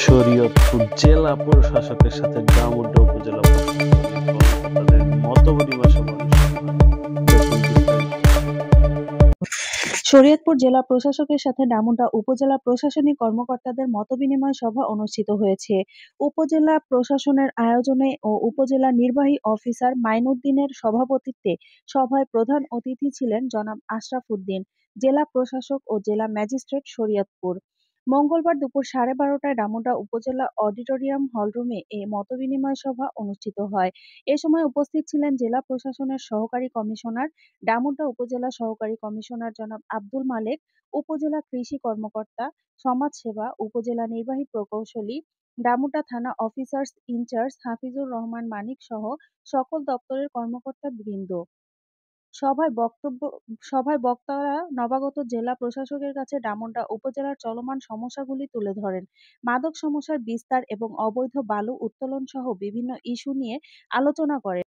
শরীয়তপুর জেলা প্রশাসকের সাথে দামোদর উপজেলা প্রশাসনের কর্মকর্তাদের মতবিনিময় সভা অনুষ্ঠিত হয়। দেখুন বিস্তারিত। শরীয়তপুর জেলা প্রশাসকের সাথে ডামুড্যা উপজেলা প্রশাসনিক কর্মকর্তাদের মতবিনিময় সভা অনুষ্ঠিত হয়েছে। উপজেলা প্রশাসনের আয়োজনে ও উপজেলা নির্বাহী অফিসার মাইনউদ্দিনের সভাপতিত্বে সভায় প্রধান অতিথি ছিলেন জনাব আশরাফ উদ্দিন, জেলা প্রশাসক ও জেলা ম্যাজিস্ট্রেট শরীয়তপুর। মঙ্গলবার দুপুর 12:30টায় ডামুড্যা উপজেলা অডিটোরিয়াম হলরুমে এ মতবিনিময় সভা অনুষ্ঠিত হয়। এ সময় উপস্থিত ছিলেন জেলা প্রশাসনের সহকারী কমিশনার, ডামুড্যা উপজেলা সহকারী কমিশনার জনাব আব্দুল মালেক, উপজেলা কৃষি কর্মকর্তা, সমাজসেবা, উপজেলা নির্বাহী প্রকৌশলী, ডামুড্যা থানা অফিসার্স ইনচার্জ হাফিজুর রহমান মানিক সহ সকল দপ্তরের কর্মকর্তাবৃন্দ। সভায় বক্তারা নবাগত জেলা প্রশাসকের কাছে ডামুড্যা উপজেলার চলমান সমস্যাগুলি তুলে ধরেন। মাদক সমস্যার বিস্তার এবং অবৈধ বালু উত্তোলন সহ বিভিন্ন ইস্যু নিয়ে আলোচনা করেন।